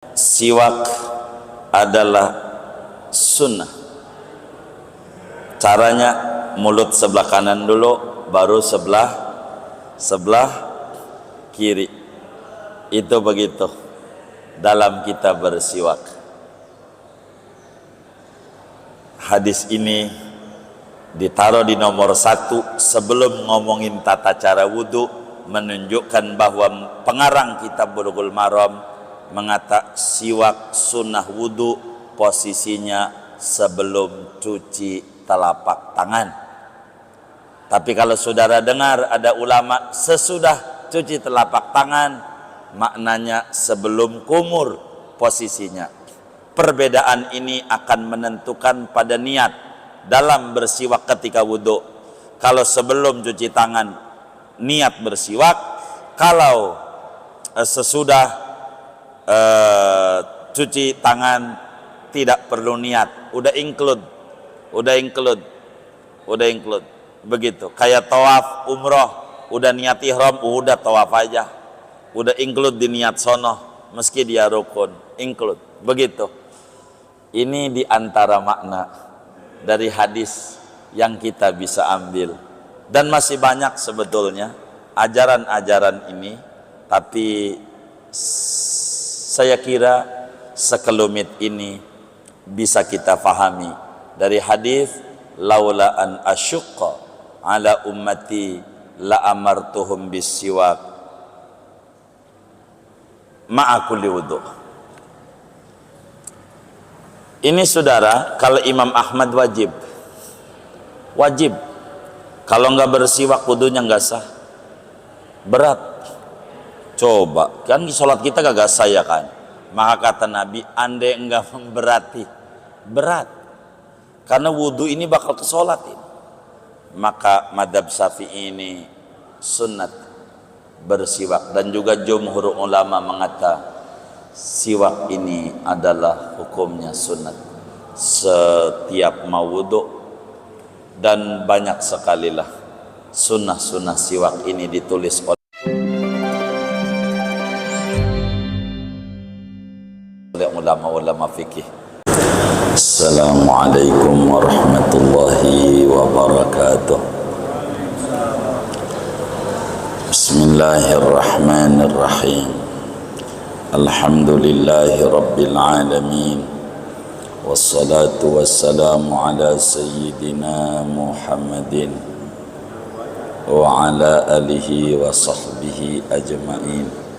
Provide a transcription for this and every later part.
Siwak adalah sunnah. Caranya mulut sebelah kanan dulu, baru sebelah kiri. Itu begitu dalam kita bersiwak. Hadis ini ditaruh di nomor 1 sebelum ngomongin tata cara wudhu, menunjukkan bahwa pengarang kitab Bulughul Maram mengatakan siwak sunnah wudhu posisinya sebelum cuci telapak tangan. Tapi kalau saudara dengar ada ulama sesudah cuci telapak tangan, maknanya sebelum kumur posisinya. Perbedaan ini akan menentukan pada niat dalam bersiwak ketika wudhu. Kalau sebelum cuci tangan niat bersiwak, kalau sesudah cuci tangan tidak perlu niat, udah include begitu. Kayak tawaf umroh, udah niat ihram, udah tawaf aja, udah include di niat sono, meski dia rukun, include begitu. Ini diantara makna dari hadis yang kita bisa ambil, dan masih banyak sebetulnya ajaran-ajaran ini, tapi saya kira sekelumit ini bisa kita fahami dari hadis laula an asyqa ala ummati la amartuhum bisiwak ma'a kulli wudu. Ini saudara, kalau Imam Ahmad wajib kalau nggak bersiwak wudunya nggak sah. Berat. Coba, kan sholat kita gak sah ya kan? Maka kata Nabi, andai enggak memberati, berat. Karena wudhu ini bakal ke sholat ini. Maka madhab Syafi'i ini sunnat bersiwak. Dan juga jumhur ulama mengatakan siwak ini adalah hukumnya sunnat setiap mau wudhu. Dan banyak sekali lah sunnah-sunnah siwak ini ditulis oleh ulama-ulama fikih. Assalamualaikum warahmatullahi wabarakatuh. Bismillahirrahmanirrahim. Alhamdulillahi rabbil alamin. Wassalatu wassalamu ala sayyidina Muhammadin wa ala alihi wa sahbihi ajma'in.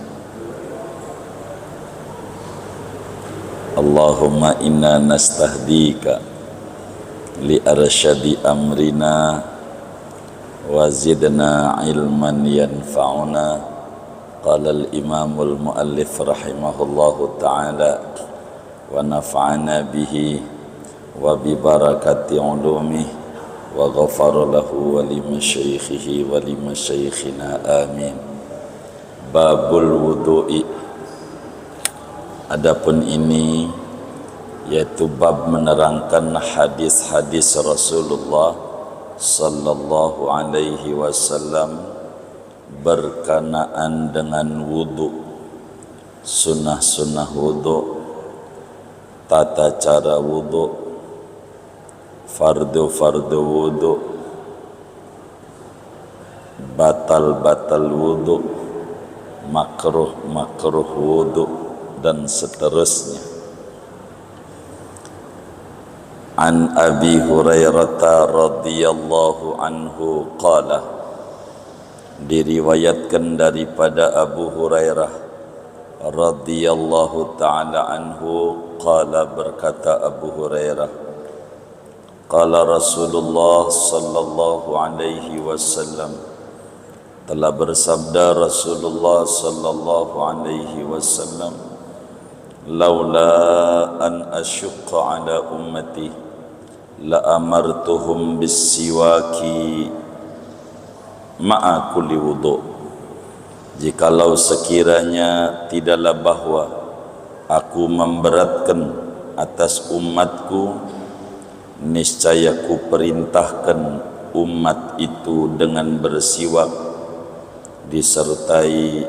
Allahumma inna nastahdika li arsyadi amrina wa zidna ilman yanfa'una. Qala al-imamul muallif rahimahullahu ta'ala wa nafa'ana bihi wa bi barakati ulumih wa ghafara lahu wa li masyaikhihi wa li masyaikhina amin. Babul wudu'i. Adapun ini yaitu bab menerangkan hadis-hadis Rasulullah sallallahu alaihi wasallam berkenaan dengan wudu, sunnah-sunnah wudu, tata cara wudu, fardu-fardu wudu, batal-batal wudu, makruh-makruh wudu, dan seterusnya. An Abi Hurairah radhiyallahu anhu qala, diriwayatkan daripada Abu Hurairah radhiyallahu ta'ala anhu qala, berkata Abu Hurairah, qala Rasulullah sallallahu alaihi wasallam, telah bersabda Rasulullah sallallahu alaihi wasallam, laula an asyqa ala ummati la amartuhum bisiwaki ma'a kulli wudu. Jikalau sekiranya tidaklah bahwa aku memberatkan atas umatku, niscaya ku perintahkan umat itu dengan bersiwak disertai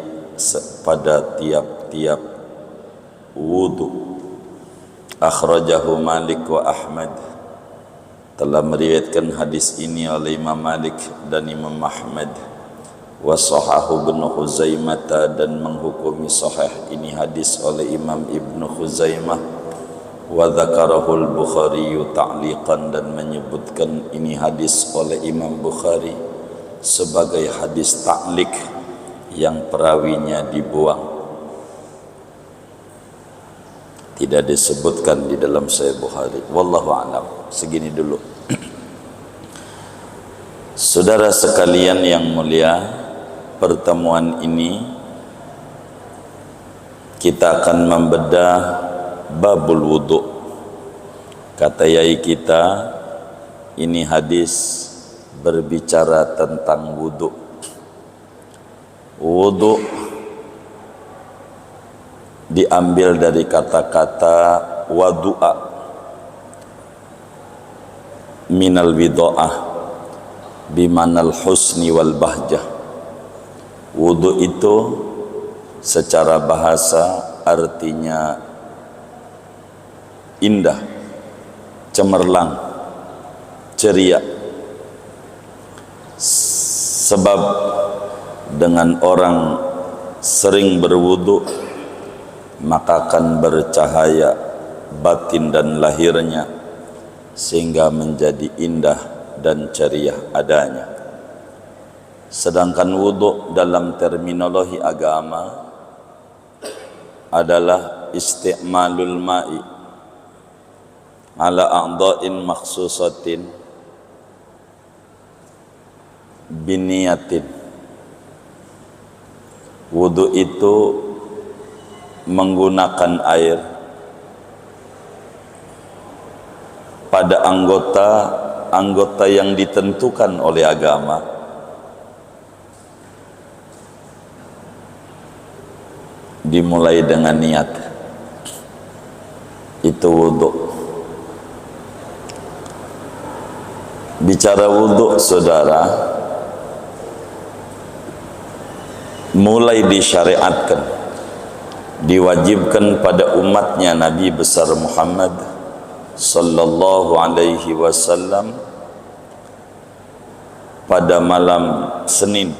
pada tiap-tiap wudu. Akhrajahu Malik wa Ahmad. Telah meriwayatkan hadis ini oleh Imam Malik dan Imam Ahmad. Wa sahahu Ibnu Khuzaimah, dan menghukumi sahih ini hadis oleh Imam Ibnu Khuzaimah. Wa dzakarahu al-Bukhari ta'liqan, dan menyebutkan ini hadis oleh Imam Bukhari sebagai hadis ta'liq yang perawinya dibuang. Tidak disebutkan di dalam Sahih Bukhari. Wallahu a'lam. Segini dulu. Saudara sekalian yang mulia, pertemuan ini kita akan membedah babul wudu. Kata yai kita, ini hadis berbicara tentang wudu. Wudu diambil dari kata-kata wadu'a minal wido'ah bimanal husni wal bahjah. Wudu itu secara bahasa artinya indah, cemerlang, ceria. Sebab dengan orang sering berwudu maka akan bercahaya batin dan lahirnya sehingga menjadi indah dan ceria adanya. Sedangkan wudu dalam terminologi agama adalah isti'malul ma'i ala a'dha'in makhsusatin biniyatin. Wudu itu menggunakan air pada anggota yang ditentukan oleh agama, dimulai dengan niat. Itu wudu. Bicara wudu, saudara, mulai disyariatkan, diwajibkan pada umatnya Nabi besar Muhammad sallallahu alaihi wasallam pada malam Senin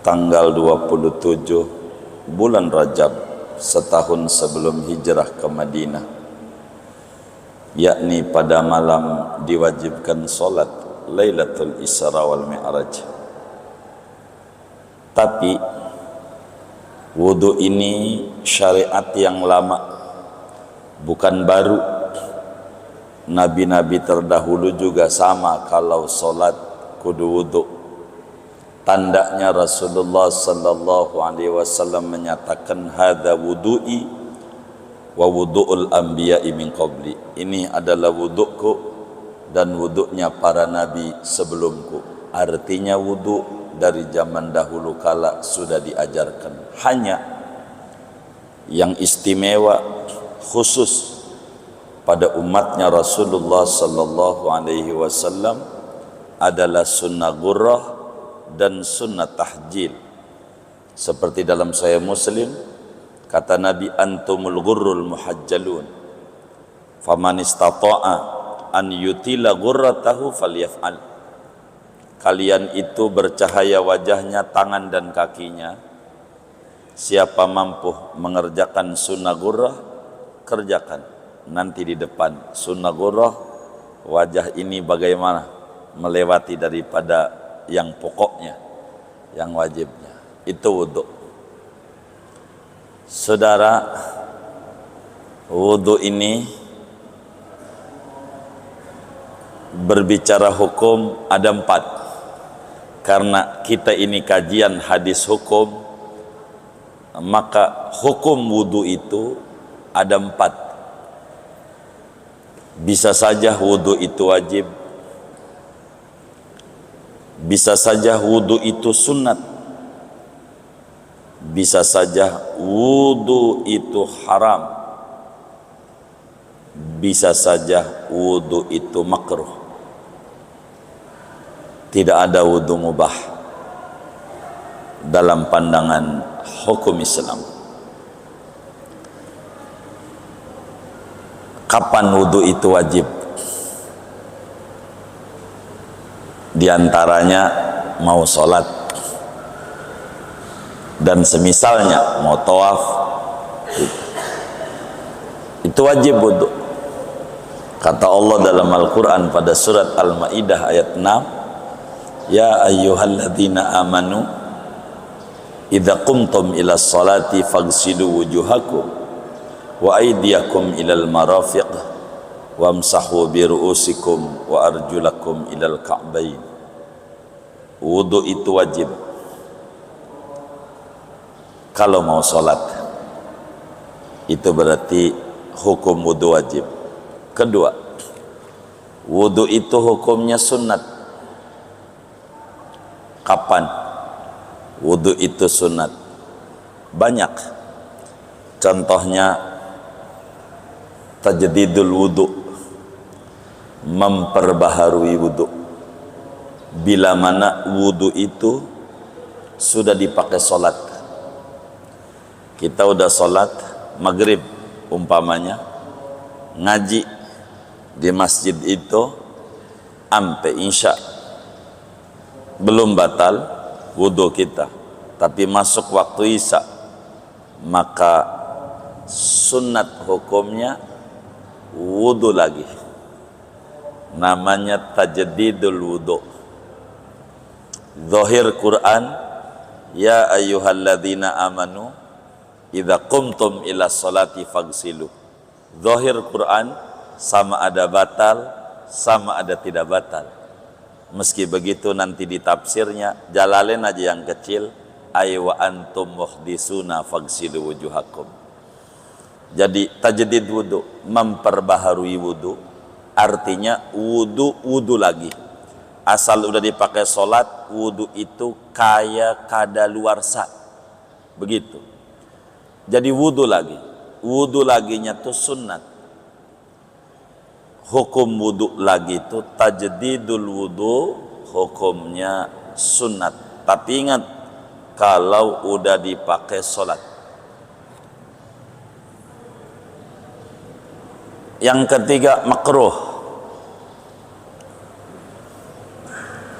tanggal 27 bulan Rajab setahun sebelum hijrah ke Madinah, yakni pada malam diwajibkan solat Lailatul Isra wal Mi'raj. Tapi wudu ini syariat yang lama, bukan baru. Nabi-nabi terdahulu juga sama, kalau solat kudu wudu. Tandanya Rasulullah sallallahu alaihi wasallam menyatakan, hadza wudu'i wa wudu'ul anbiya'i min qabli. Ini adalah wudu'ku dan wudu'nya para nabi sebelumku. Artinya wudu dari zaman dahulu kala sudah diajarkan. Hanya yang istimewa khusus pada umatnya Rasulullah sallallahu alaihi wasallam adalah sunnah gurrah dan sunnah tahjil. Seperti dalam Sahih Muslim, kata Nabi, antumul gurrul muhajjalun faman istata'a an yutila gurratahu falyaf'al. Kalian itu bercahaya wajahnya, tangan dan kakinya. Siapa mampu mengerjakan sunnah gurrah, kerjakan. Nanti di depan sunnah gurrah, wajah ini bagaimana melewati daripada yang pokoknya, yang wajibnya. Itu wudu. Saudara, wudu ini berbicara hukum ada 4. Karena kita ini kajian hadis hukum, maka hukum wudu itu ada 4. Bisa saja wudu itu wajib, bisa saja wudu itu sunat, bisa saja wudu itu haram, bisa saja wudu itu makruh. Tidak ada wudu mubah dalam pandangan hukum Islam. Kapan wudu itu wajib? Di antaranya mau sholat dan semisalnya, mau tawaf, itu wajib wudu. Kata Allah dalam Al-Quran pada surat Al-Ma'idah ayat 6, ya ayyuhalladzina amanu idza qumtum ila sholati faghsilu wujuhakum wa aydiyakum ilal marafiq wamsahu bi ru'usikum wa arjulakum ilal ka'bain. Wudu itu wajib kalau mau sholat. Itu berarti hukum wudu wajib. Kedua, wudu itu hukumnya sunnat. Kapan wudu itu sunnat? Banyak. Contohnya tajdidul wudu, memperbaharui wudu. Bila mana wudu itu sudah dipakai sholat. Kita udah sholat maghrib umpamanya, ngaji di masjid itu sampai isya, belum batal wudu kita, tapi masuk waktu isya, maka sunnat hukumnya wudu lagi, namanya tajdidul wudu. Zahir Quran, ya ayyuhalladzina amanu idza qumtum ila sholati faghsilu. Zahir Quran sama ada batal, sama ada tidak batal. Meski begitu nanti di tafsirnya Jalalain aja yang kecil, ay wa antum muhdisuna faghsilu wujuhakum. Jadi tajdid wudu, memperbaharui wudu, artinya wudu lagi. Asal udah dipakai sholat, wudu itu kayak kadaluarsa, begitu. Jadi wudu lagi. Wudu laginya tuh sunnat. Hukum wudu lagi itu tajdidul wudu, hukumnya sunnat. Tapi ingat, kalau udah dipakai sholat. Yang ketiga, makruh.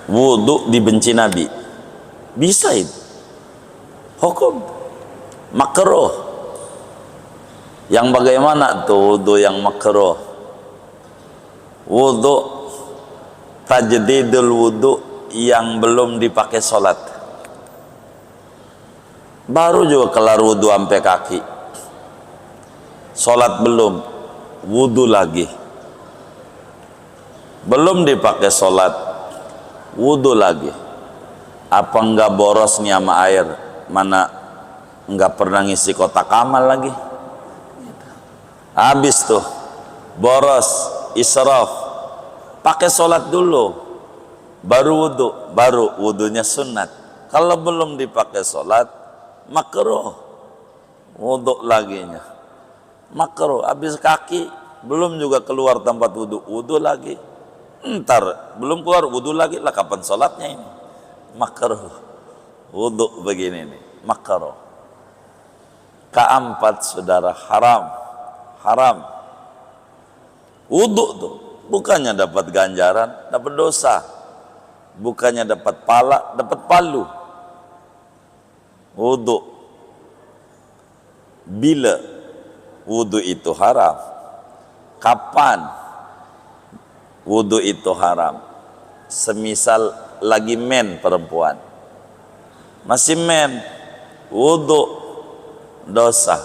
Wudu dibenci Nabi. Bisa itu. Hukum makruh. Yang bagaimana tuh wudu yang makruh? Wudu tajdidul wudu yang belum dipakai sholat. Baru juga kelar wudu sampai kaki. Sholat belum, wudu lagi. Belum dipakai sholat, wudu lagi. Apa enggak boros nih sama air? Mana enggak pernah ngisi kotak amal lagi? Habis tuh boros, israf. Pakai sholat dulu, baru wudu. Baru wudunya sunat. Kalau belum dipakai sholat, makruh. Wudu laginya makruh. Habis kaki belum juga keluar tempat wudu, wudu lagi. Ntar belum keluar wudu lagi lah, kapan sholatnya ini? Makruh. Wudu begini nih, makruh. Keempat, saudara, haram. Wudu tuh bukannya dapat ganjaran, dapat dosa. Bukannya dapat pala, dapat palu. Wudu. Bila wudu itu haram? Kapan wudu itu haram? Semisal lagi men perempuan, masih men, wudu, dosa,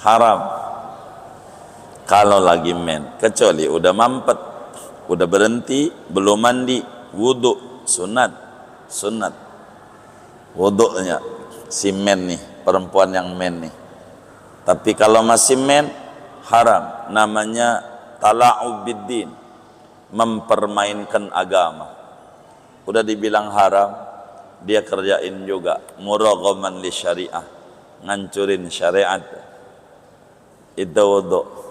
haram. Kalau lagi men, kecuali udah mampet, udah berhenti, belum mandi, wudu, sunat. Wudunya si men nih, perempuan yang men nih. Tapi kalau masih men, haram. Namanya tala'ub biddin, mempermainkan agama. Udah dibilang haram, dia kerjain juga, muraghaman li syariah, ngancurin syariat. Itu wudu.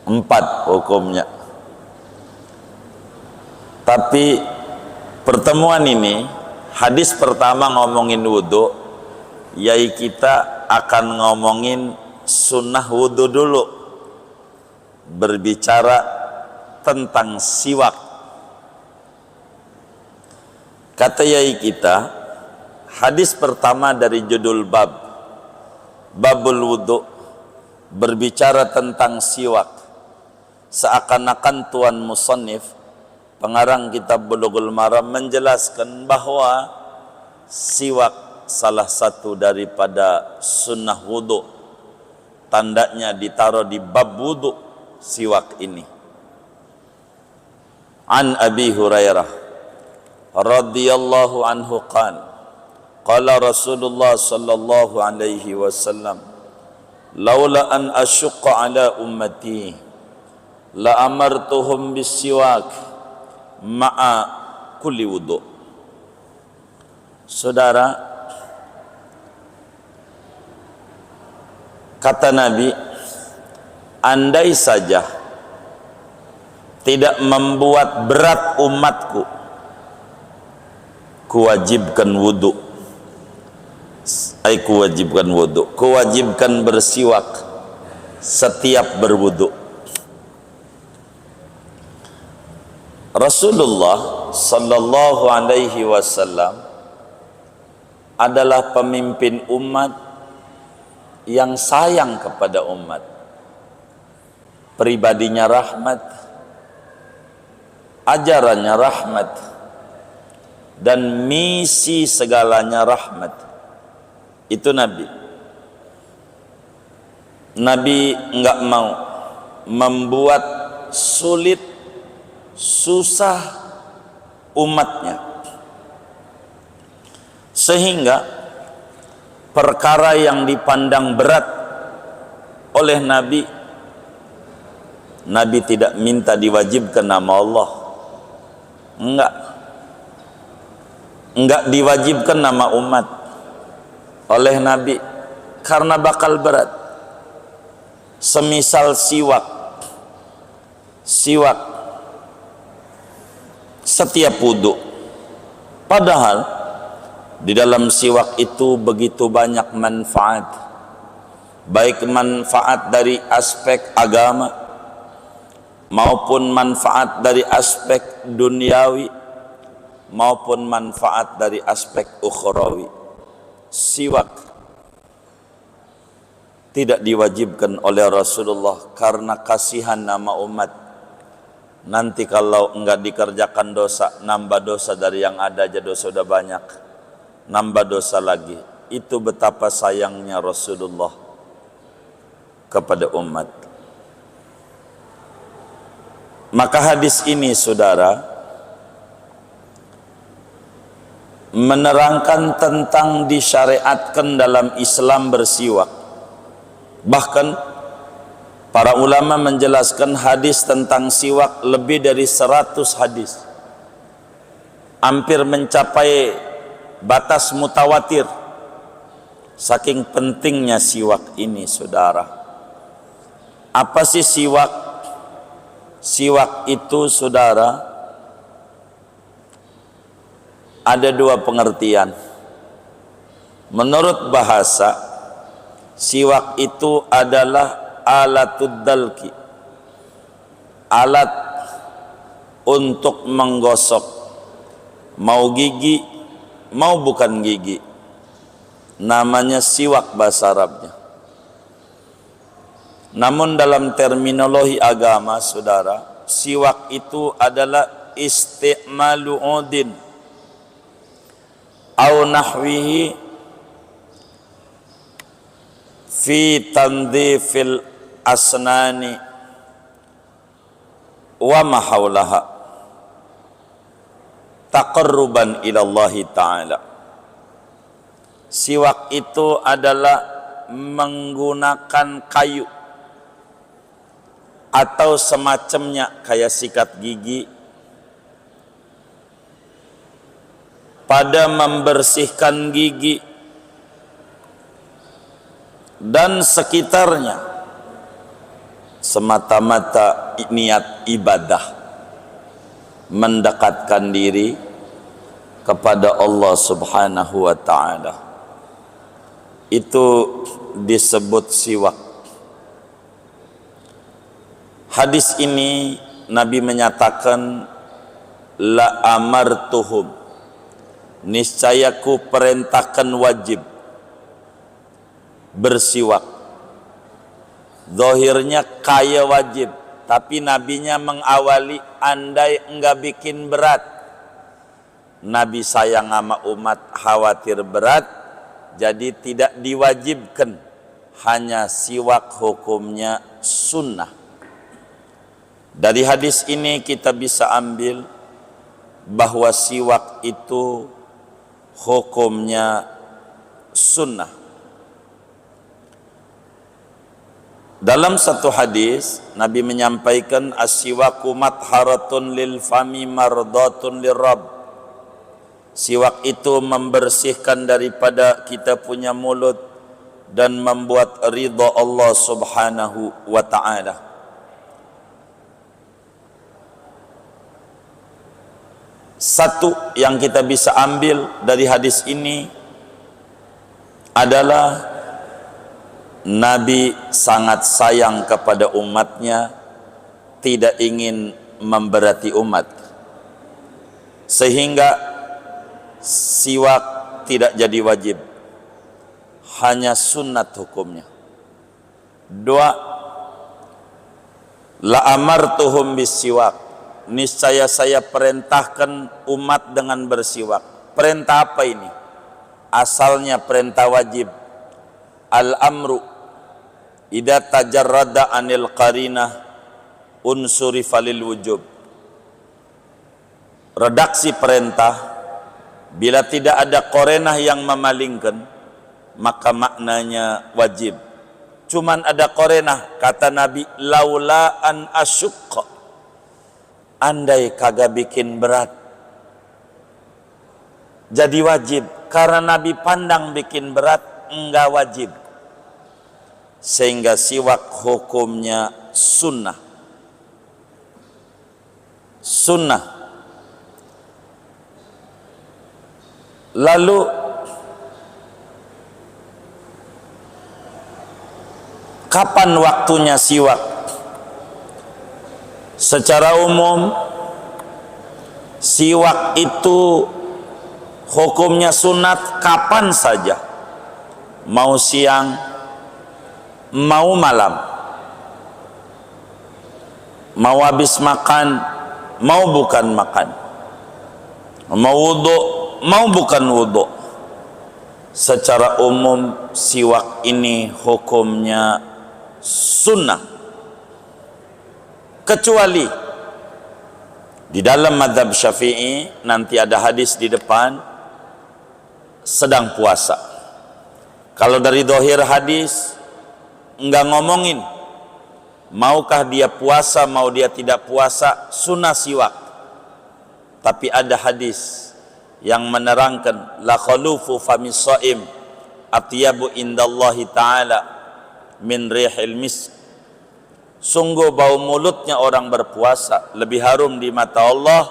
4 hukumnya. Tapi pertemuan ini, hadis pertama ngomongin wudu, Yai kita akan ngomongin sunnah wudhu dulu, berbicara tentang siwak. Kata yai kita, hadis pertama dari judul babul wudhu, berbicara tentang siwak. Seakan-akan tuan musannif, pengarang kitab Bulughul Maram, menjelaskan bahwa siwak salah satu daripada sunnah wudhu. Tandanya ditaruh di bab wudhu siwak ini. An Abi Hurairah radhiyallahu anhu qala Rasulullah sallallahu alaihi wasallam, laula an asyqa ala ummati la amartuhum bis-siwak ma'a kulli wudhu. Saudara, kata Nabi, andai saja tidak membuat berat umatku, kuwajibkan wudhu. Kuwajibkan bersiwak setiap berwudhu. Rasulullah sallallahu alaihi wasallam adalah pemimpin umat yang sayang kepada umat. Pribadinya rahmat, ajarannya rahmat, dan misi segalanya rahmat. Itu Nabi. Nabi enggak mau membuat sulit, susah umatnya, sehingga perkara yang dipandang berat oleh Nabi, Nabi tidak minta diwajibkan nama Allah. Enggak diwajibkan nama umat oleh Nabi, karena bakal berat. Semisal siwak setiap wudhu, padahal di dalam siwak itu begitu banyak manfaat, baik manfaat dari aspek agama maupun manfaat dari aspek duniawi maupun manfaat dari aspek ukhrawi. Siwak tidak diwajibkan oleh Rasulullah karena kasihan nama umat. Nanti kalau enggak dikerjakan dosa, nambah dosa dari yang ada aja dosa sudah banyak, nambah dosa lagi. Itu betapa sayangnya Rasulullah kepada umat. Maka hadis ini, saudara, menerangkan tentang disyariatkan dalam Islam bersiwak. Bahkan para ulama menjelaskan hadis tentang siwak lebih dari 100 hadis, hampir mencapai batas mutawatir, saking pentingnya siwak ini, saudara. Apa sih siwak? Siwak itu, saudara, ada dua pengertian. Menurut bahasa, siwak itu adalah alatud dalki, alat untuk menggosok, mau gigi mau bukan gigi, namanya siwak bahasa Arabnya. Namun dalam terminologi agama, saudara, siwak itu adalah isti'malu udin au nahwihi fi tandhifil asnani wa mahawlaha taqarruban ilallahi ta'ala. Siwak itu adalah menggunakan kayu atau semacamnya, kayak sikat gigi, pada membersihkan gigi dan sekitarnya, semata-mata niat ibadah, mendekatkan diri kepada Allah subhanahu wa ta'ala. itu disebut siwak. Hadis ini Nabi menyatakan, la amartuhum, niscaya ku perintahkan wajib bersiwak. Zahirnya kaya wajib, tapi nabinya mengawali, andai enggak bikin berat. Nabi sayang sama umat, khawatir berat, jadi tidak diwajibkan, hanya siwak hukumnya sunnah. Dari hadis ini kita bisa ambil bahwa siwak itu hukumnya sunnah. Dalam satu hadis Nabi menyampaikan, as-siwaku matharatun lil fami mardatun lirrabb. Siwak itu membersihkan daripada kita punya mulut dan membuat ridha Allah Subhanahu wa ta'ala. Satu yang kita bisa ambil dari hadis ini adalah Nabi sangat sayang kepada umatnya, tidak ingin memberati umat, sehingga siwak tidak jadi wajib, hanya sunnat hukumnya. Dua, la amartuhum bis-siwak, niscaya saya perintahkan umat dengan bersiwak. Perintah apa ini? Asalnya perintah wajib. Al-amru idza tajarrada anil qarinah unsuri falil wujub. Redaksi perintah, bila tidak ada qarinah yang memalingkan, maka maknanya wajib. Cuman ada qarinah, kata Nabi, laula an asyukka, andai kagak bikin berat, jadi wajib. Karena Nabi pandang bikin berat, enggak wajib, sehingga siwak hukumnya sunnah. Sunnah. Lalu kapan waktunya siwak? Secara umum siwak itu hukumnya sunat kapan saja, mau siang, mau malam, mau habis makan, mau bukan makan, mau wudu, mau bukan wudu. Secara umum siwak ini hukumnya sunnah, kecuali di dalam mazhab Syafi'i, nanti ada hadis di depan, sedang puasa. Kalau dari zahir hadis enggak ngomongin maukah dia puasa, mau dia tidak puasa, sunnah siwak. Tapi ada hadis yang menerangkan, la khalufu famis shaim atyabu indallahi ta'ala min rihil misk. Sungguh bau mulutnya orang berpuasa lebih harum di mata Allah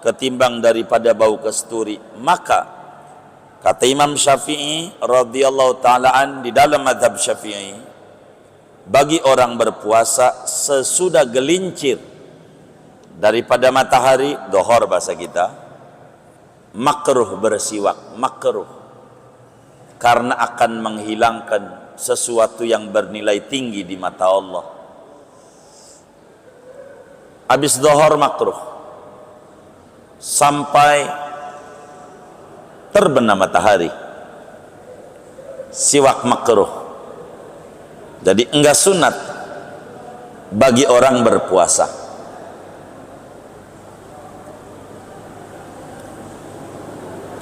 ketimbang daripada bau kasturi. Maka kata Imam Syafi'i radhiyallahu ta'ala di dalam mazhab Syafi'i, bagi orang berpuasa sesudah gelincir daripada matahari, dohor bahasa kita, makruh bersiwak, makruh, karena akan menghilangkan sesuatu yang bernilai tinggi di mata Allah. Habis dohor makruh sampai terbenam matahari, siwak makruh. Jadi enggak sunat bagi orang berpuasa.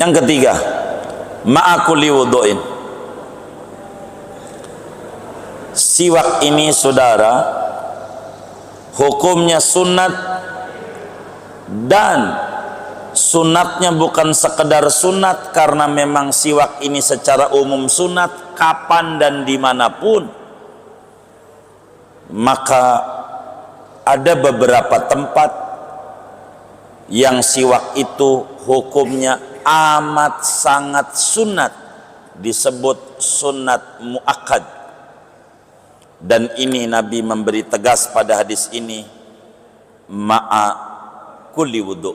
Yang ketiga, ma'akuli wudu'in. Siwak ini saudara hukumnya sunat, dan sunatnya bukan sekedar sunat karena memang siwak ini secara umum sunat kapan dan dimanapun. Maka ada beberapa tempat yang siwak itu hukumnya amat sangat sunat, disebut sunat muakkad. Dan ini Nabi memberi tegas pada hadis ini, ma'a kulli wudu.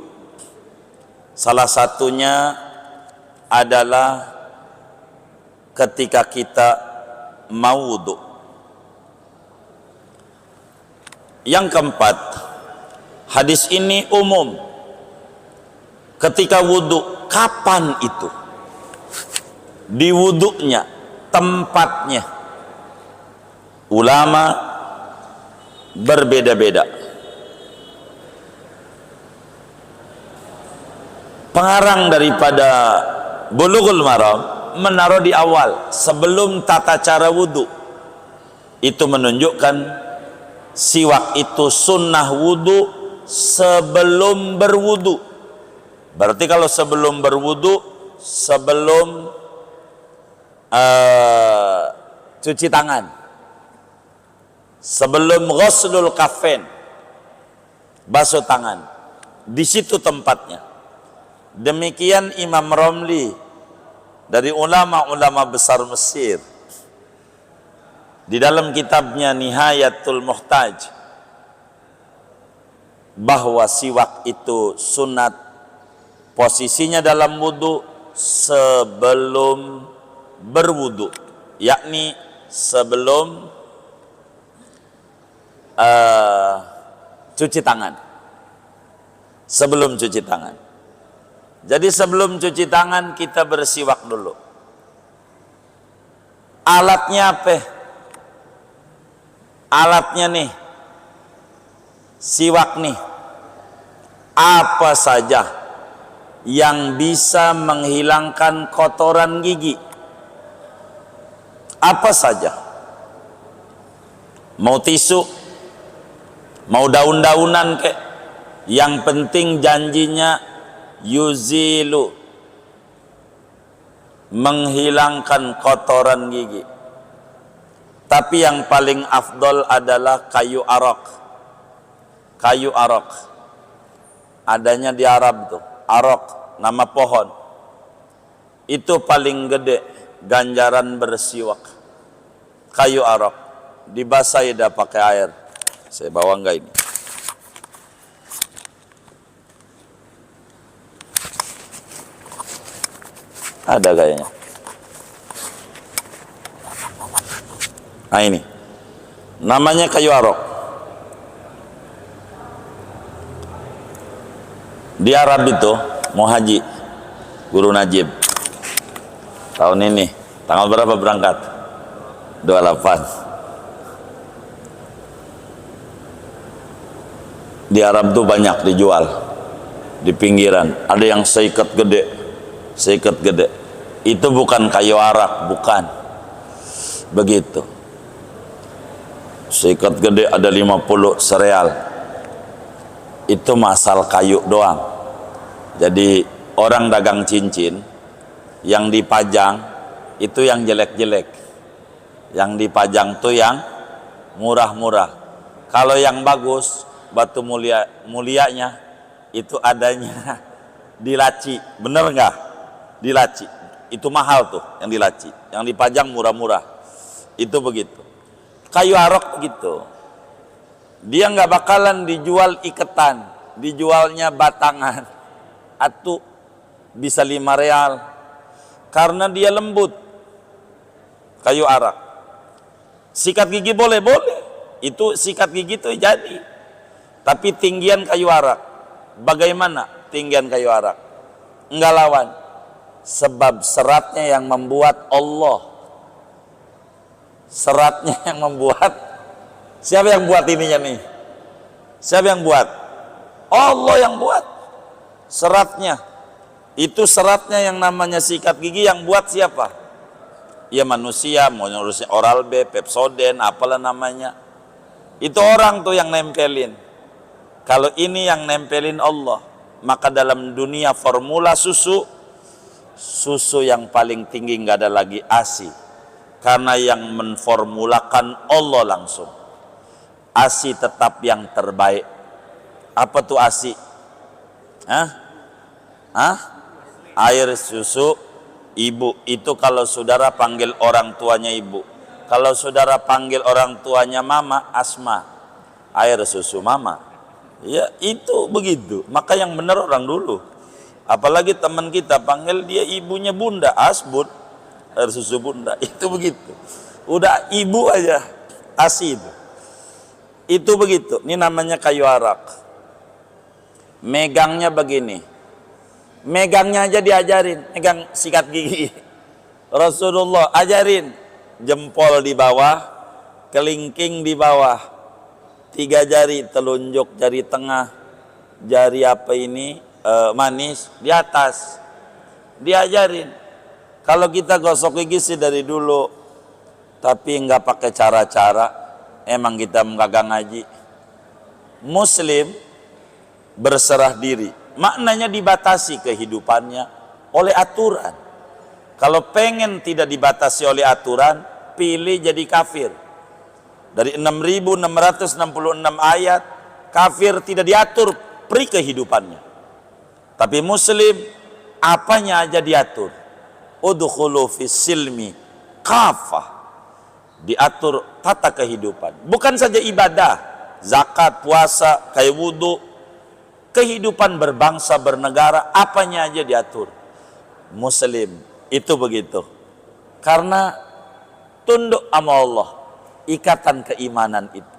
Salah satunya adalah ketika kita mau wudu. Yang keempat, hadis ini umum. Ketika wudu, kapan itu? Di wudunya, tempatnya. Ulama berbeda-beda. Pengarang daripada Bulughul Maram menaruh di awal, sebelum tata cara wudu. Itu menunjukkan siwak itu sunnah wudu sebelum berwudu. Berarti kalau sebelum berwudu, sebelum cuci tangan, sebelum ghuslul kaffain, basuh tangan, di situ tempatnya. Demikian Imam Romli dari ulama-ulama besar Mesir di dalam kitabnya Nihayatul Muhtaj, bahwa siwak itu sunat posisinya dalam wudu sebelum berwudu, yakni sebelum cuci tangan. Sebelum cuci tangan. Jadi sebelum cuci tangan kita bersiwak dulu. Alatnya apa? Alatnya nih, siwak nih, apa saja yang bisa menghilangkan kotoran gigi. Apa saja. Mau tisu, mau daun-daunan kek, yang penting janjinya yuzilu, menghilangkan kotoran gigi. Tapi yang paling afdol adalah kayu arok. Kayu arok adanya di Arab tuh, arok, nama pohon. Itu paling gede ganjaran bersiwak. Kayu arok dibasahi dah pakai air. Saya bawa enggak ini? Ada kayaknya. Nah ini namanya kayu arok. Di Arab itu mau haji Guru Najib tahun ini tanggal berapa berangkat? 28. Di Arab tuh banyak dijual di pinggiran. Ada yang seikat gede, seikat gede. Itu bukan kayu arak, bukan. Begitu. Seikat gede ada 50 sereal. Itu masal kayu doang. Jadi orang dagang cincin yang dipajang itu yang jelek-jelek. Yang dipajang tuh yang murah-murah. Kalau yang bagus, batu mulianya itu adanya di laci. Bener nggak? Di laci. Itu mahal tuh yang di laci. Yang dipajang murah-murah. Itu begitu. Kayu arok gitu. Dia nggak bakalan dijual iketan, dijualnya batangan. Atau bisa 5 real. Karena dia lembut. Kayu arak. Sikat gigi boleh, boleh. Itu sikat gigi tuh jadi. Tapi tinggian kayu arak. Bagaimana tinggian kayu arak? Enggak lawan. Sebab seratnya yang membuat Allah. Seratnya yang membuat. Siapa yang buat ininya nih? Siapa yang buat? Allah yang buat. Seratnya. Itu seratnya yang namanya sikat gigi yang buat siapa? Ya manusia, mau ngurusnya Oral-B, Pepsodent, apalah namanya. Itu orang tuh yang nempelin. Kalau ini yang nempelin Allah, maka dalam dunia formula susu yang paling tinggi nggak ada lagi ASI. Karena yang menformulakan Allah langsung. ASI tetap yang terbaik. Apa tuh ASI? Air susu Ibu itu kalau saudara panggil orang tuanya ibu. Kalau saudara panggil orang tuanya mama, Asma, air susu mama. Ya itu begitu. Maka yang benar orang dulu. Apalagi teman kita panggil dia ibunya bunda, Asbun, air susu bunda. Itu begitu. Udah ibu aja, Asi itu. Itu begitu. Ini namanya kayu arak. Megangnya begini. Megangnya aja diajarin. Megang sikat gigi. Rasulullah ajarin. Jempol di bawah, kelingking di bawah, 3 jari telunjuk, jari tengah, jari apa ini manis di atas, diajarin. Kalau kita gosok gigi sih dari dulu, tapi nggak pakai cara-cara, emang kita kagak ngaji. Muslim berserah diri, maknanya dibatasi kehidupannya oleh aturan. Kalau pengen tidak dibatasi oleh aturan, pilih jadi kafir. Dari 6.666 ayat, kafir tidak diatur pri kehidupannya. Tapi muslim, apanya aja diatur. Udkhulu fis silmi kafah. Diatur tata kehidupan. Bukan saja ibadah, zakat, puasa, kayak wudhu. Kehidupan berbangsa, bernegara, apanya aja diatur. Muslim. Itu begitu. Karena tunduk sama Allah, ikatan keimanan itu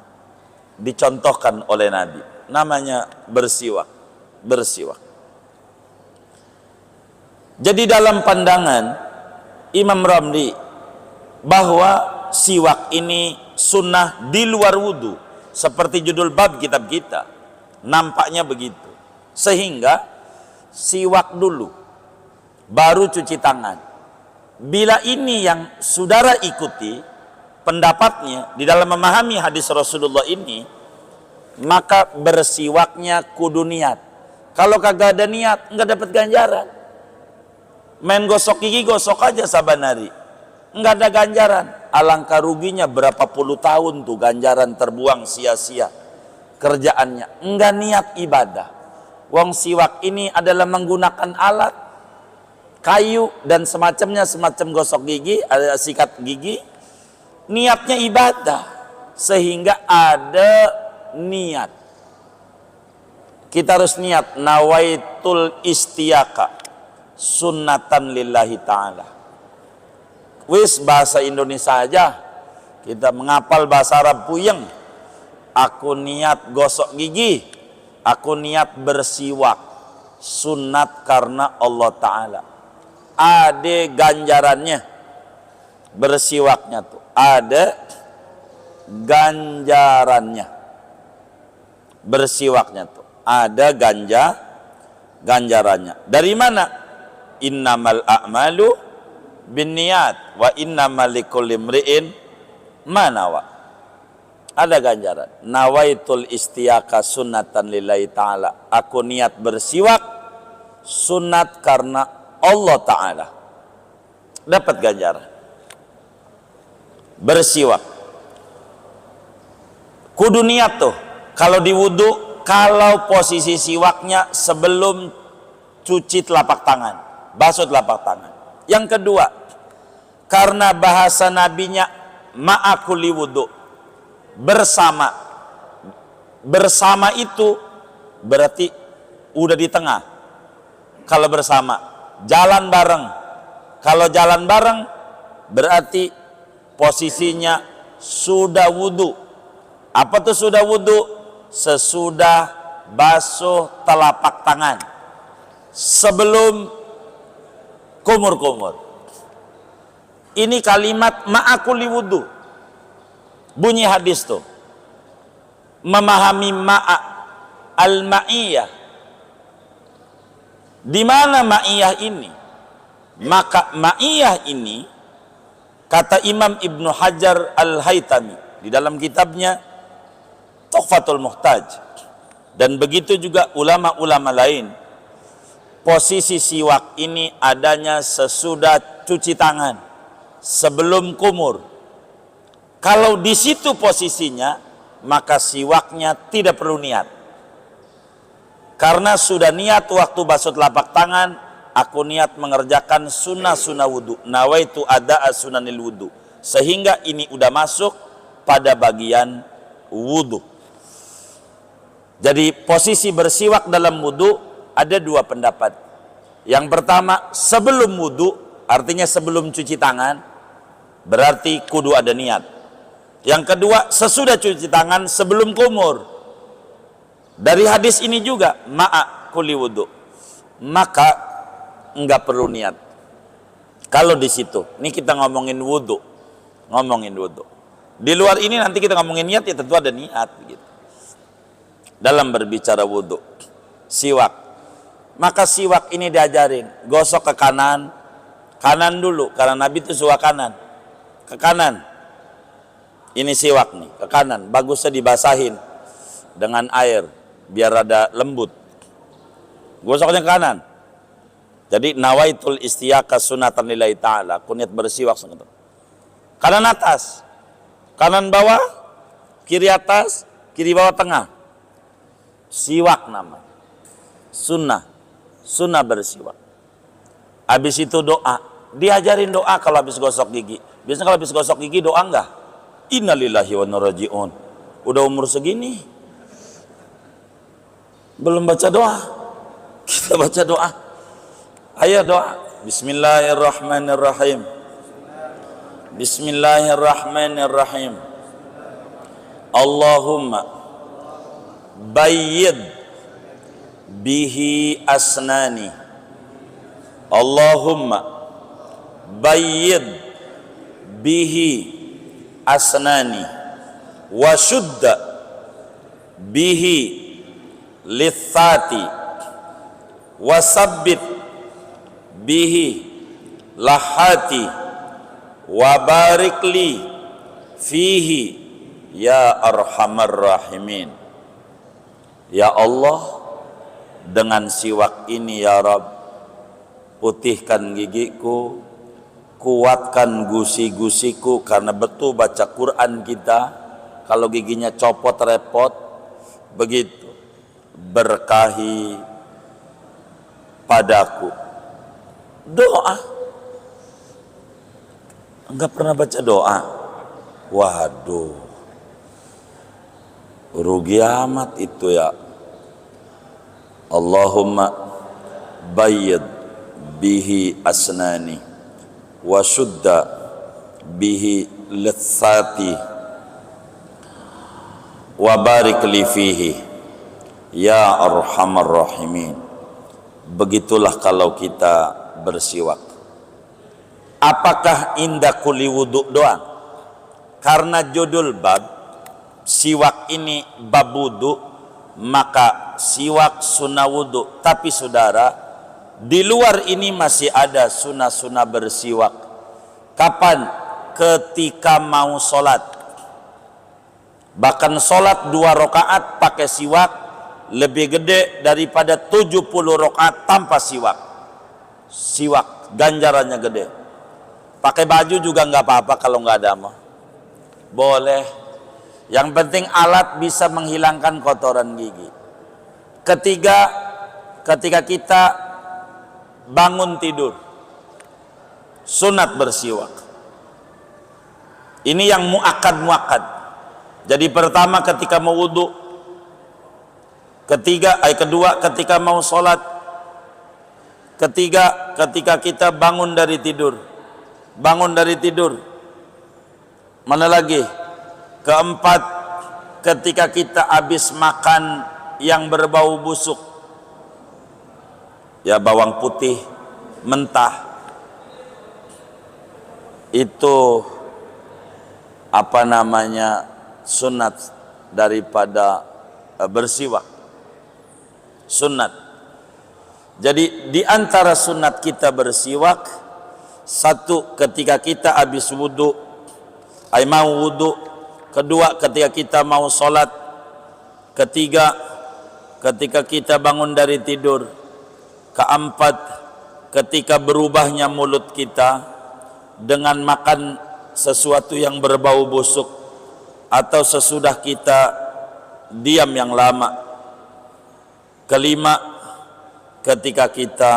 dicontohkan oleh Nabi. Namanya bersiwak. Bersiwak. Jadi dalam pandangan Imam Ramli bahwa siwak ini sunnah di luar wudu, seperti judul bab kitab kita, nampaknya begitu. Sehingga siwak dulu, baru cuci tangan. Bila ini yang saudara ikuti pendapatnya di dalam memahami hadis Rasulullah ini, maka bersiwaknya kudu niat. Kalau kagak ada niat, nggak dapat ganjaran. Main gosok gigi, gosok aja saban hari, nggak ada ganjaran. Alangkah ruginya berapa puluh tahun tuh ganjaran terbuang sia-sia kerjaannya, nggak niat ibadah. Wong siwak ini adalah menggunakan alat kayu dan semacamnya, semacam gosok gigi, ada sikat gigi, niatnya ibadah, sehingga ada niat. Kita harus niat nawaitul istiyaka sunnatan lillahi ta'ala. Wis bahasa Indonesia aja, kita menghafal bahasa Arab puyeng. Aku niat gosok gigi, aku niat bersiwak, sunnat karena Allah Ta'ala. Ada ganjarannya bersiwaknya tuh, ada ganjarannya bersiwaknya tuh, ada ganjarannya. Dari mana? Innamal a'malu binniyat wa innamal likulli imri'in ma nawa. Ada ganjaran. Nawaitul istiyaka sunnatan lillahi ta'ala. Aku niat bersiwak sunnat karena Allah Ta'ala, dapat ganjaran. Bersiwak kudu niat tuh. Kalau di wudu, kalau posisi siwaknya sebelum cuci telapak tangan, basuh telapak tangan. Yang kedua, karena bahasa nabinya ma'akuli wudu, bersama. Bersama itu berarti udah di tengah. Kalau bersama, jalan bareng. Kalau jalan bareng berarti posisinya sudah wudu. Apa tuh sudah wudu? Sesudah basuh telapak tangan, sebelum kumur-kumur. Ini kalimat ma'akuli wudu. Bunyi hadis tuh, memahami ma'a al-ma'iyah. Di mana ma'iyah ini? Maka ma'iyah ini, kata Imam Ibnu Hajar Al-Haytami di dalam kitabnya Tuhfatul Muhtaj, dan begitu juga ulama-ulama lain, posisi siwak ini adanya sesudah cuci tangan, sebelum kumur. Kalau di situ posisinya, maka siwaknya tidak perlu niat. Karena sudah niat waktu basuh telapak tangan aku niat mengerjakan sunnah-sunnah wudu, nawaitu ada'a sunanil wudu, sehingga ini udah masuk pada bagian wudu. Jadi posisi bersiwak dalam wudu ada dua pendapat. Yang pertama, sebelum wudu, artinya sebelum cuci tangan, berarti kudu ada niat. Yang kedua, sesudah cuci tangan sebelum kumur. Dari hadis ini juga, ma'a kuli wudu, maka enggak perlu niat. Kalau di situ, ini kita ngomongin wudu, Di luar ini nanti kita ngomongin niat, ya tentu ada niat gitu. Dalam berbicara wudu, siwak, maka siwak ini diajarin, gosok ke kanan, kanan dulu, karena Nabi itu suka kanan, ke kanan. Ini siwak nih, ke kanan, bagusnya dibasahin dengan air, biar ada lembut. Gosoknya ke kanan. Jadi nawaitul istiyaka sunatan lillahi ta'ala, aku niat bersiwak. Kanan atas, kanan bawah, kiri atas, kiri bawah tengah. Siwak nama. Sunnah bersiwak. Habis itu doa. Diajarin doa kalau habis gosok gigi. Biasanya kalau habis gosok gigi doa enggak? Innalillahi wa inna ilaihi raji'un. Udah umur segini belum baca doa. Kita baca doa. Ayo doa. Bismillahirrahmanirrahim. Bismillahirrahmanirrahim. Allahumma bayyid bihi asnani. Allahumma bayyid bihi asnani wa syudda bihi lithati wasabbit bihi lahati wabarikli fihi ya arhamar rahimin. Ya Allah, dengan siwak ini ya Rabb, putihkan gigiku, kuatkan gusi-gusiku, karena betul baca Quran kita kalau giginya copot repot begitu. Berkahi padaku. Doa. Enggak pernah baca doa. Waduh, rugi amat itu ya. Allahumma bayyid bihi asnani wa syudda bihi litsati wa barik li fihi ya arhamar rahimin. Begitulah kalau kita bersiwak. Apakah indah kuli wudu doang? Karena judul bab siwak ini bab wudu, maka siwak sunnah wudu. Tapi saudara, di luar ini masih ada sunnah-sunnah bersiwak. Kapan? Ketika mau sholat. Bahkan sholat 2 rakaat pakai siwak lebih gede daripada 70 rakaat tanpa siwak. Siwak ganjarannya gede. Pakai baju juga nggak apa-apa kalau nggak ada mah. Boleh. Yang penting alat bisa menghilangkan kotoran gigi. Ketiga, ketika kita bangun tidur, sunat bersiwak. Ini yang muakkad. Jadi pertama ketika mau wudu, kedua ketika mau sholat, ketiga ketika kita bangun dari tidur. Mana lagi? Keempat, ketika kita habis makan yang berbau busuk, ya bawang putih mentah, itu apa namanya, sunat daripada bersiwak. Sunat. Jadi di antara sunat kita bersiwak, satu ketika kita habis wudu, mau wudu. Kedua ketika kita mau sholat. Ketiga ketika kita bangun dari tidur. Keempat ketika berubahnya mulut kita dengan makan sesuatu yang berbau busuk, atau sesudah kita diam yang lama. Kelima ketika kita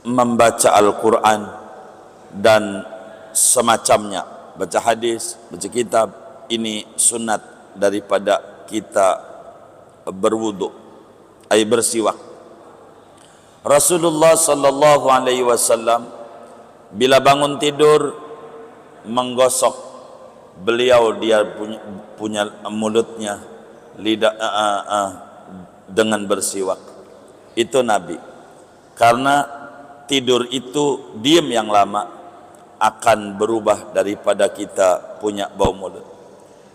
membaca Al-Quran dan semacamnya, baca hadis, baca kitab, ini sunat daripada kita berwudu, ay bersiwak. Rasulullah sallallahu alaihi wasallam bila bangun tidur menggosok beliau, dia punya mulutnya, lidah dengan bersiwak. Itu Nabi. Karena tidur itu diam yang lama akan berubah daripada kita punya bau mulut.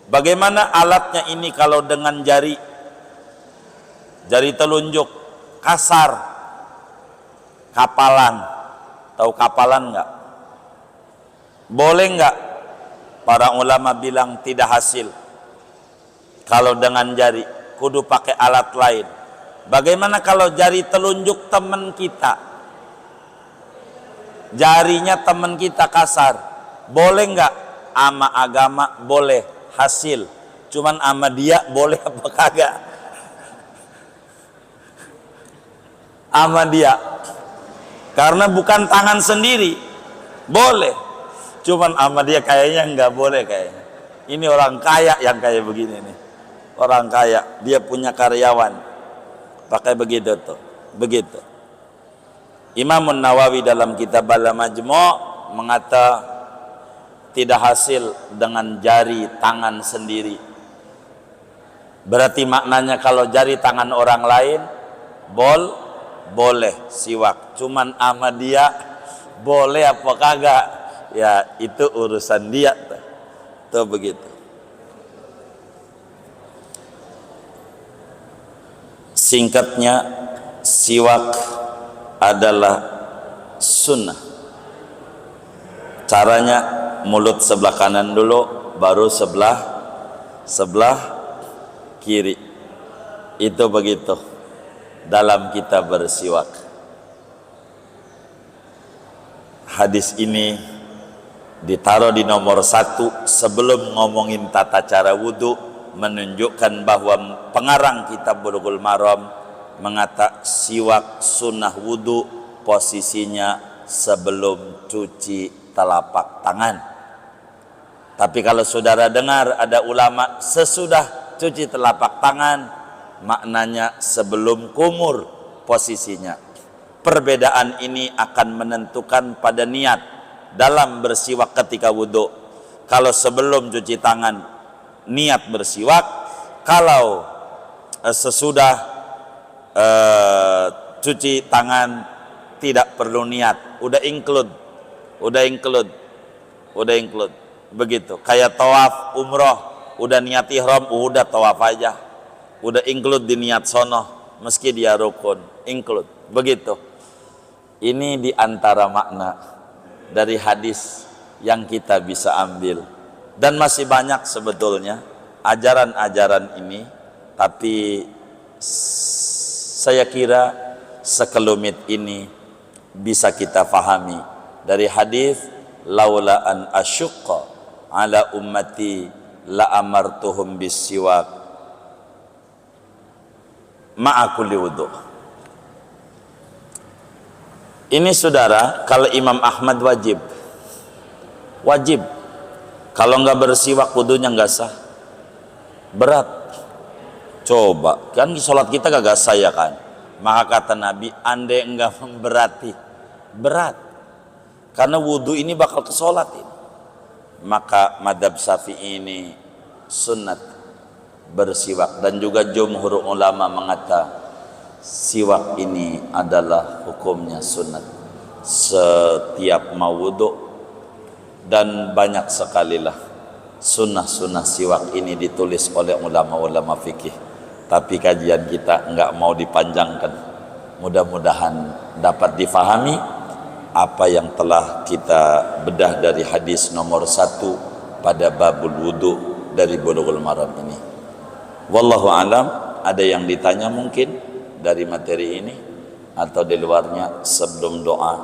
Bagaimana alatnya ini kalau dengan jari telunjuk kasar, kapalan, tahu kapalan enggak? Boleh enggak? Para ulama bilang tidak hasil kalau dengan jari, kudu pakai alat lain. Bagaimana kalau jari telunjuk teman kita, jarinya teman kita kasar, boleh enggak? Ama agama boleh, hasil. Cuman ama dia boleh apa kagak? Ama dia, karena bukan tangan sendiri, boleh. Cuman ama dia kayaknya enggak boleh kayaknya. Ini orang kaya yang kayak begini nih. Orang kaya, dia punya karyawan, pakai begitu tuh, begitu. Imam Nawawi dalam kitab Al-Majmu' mengata tidak hasil dengan jari tangan sendiri. Berarti maknanya kalau jari tangan orang lain boleh siwak, cuman ama dia boleh apa kagak? Ya itu urusan dia tuh begitu. Singkatnya, siwak adalah sunnah. Caranya mulut sebelah kanan dulu, baru sebelah kiri. Itu begitu dalam kita bersiwak. Hadis ini ditaruh di nomor 1 sebelum ngomongin tata cara wudu, menunjukkan bahwa pengarang kitab Bulughul Maram mengata siwak sunnah wudu posisinya sebelum cuci telapak tangan. Tapi kalau saudara dengar ada ulama sesudah cuci telapak tangan, maknanya sebelum kumur posisinya. Perbedaan ini akan menentukan pada niat dalam bersiwak ketika wudu. Kalau sebelum cuci tangan niat bersiwak, kalau sesudah cuci tangan tidak perlu niat, udah include begitu. Kayak tawaf umroh, udah niat ihram, udah tawaf aja, udah include di niat sono, meski dia rukun, include begitu. Ini diantara makna dari hadis yang kita bisa ambil, dan masih banyak sebetulnya ajaran-ajaran ini, tapi saya kira sekelumit ini bisa kita fahami dari hadis, laula an asyqa ala ummati la amartuhum bisiwak ma'a kulli wudu. Ini saudara, kalau Imam Ahmad wajib, kalau nggak bersiwak wudunya nggak sah, berat. Coba kan sholat kita gak sah ya kan, maka kata Nabi, andai enggak memberati, berat, karena wudu ini bakal ke sholat ini. Maka madhab Syafi'i ini sunnat bersiwak, dan juga jumhur ulama mengata siwak ini adalah hukumnya sunnat setiap mau wudu. Dan banyak sekali lah sunnah-sunnah siwak ini ditulis oleh ulama-ulama fikih, tapi kajian kita enggak mau dipanjangkan. Mudah-mudahan dapat difahami apa yang telah kita bedah dari hadis nomor 1 pada babul wudu dari Bulughul Maram ini. Wallahu alam. Ada yang ditanya mungkin dari materi ini atau di luarnya sebelum doa?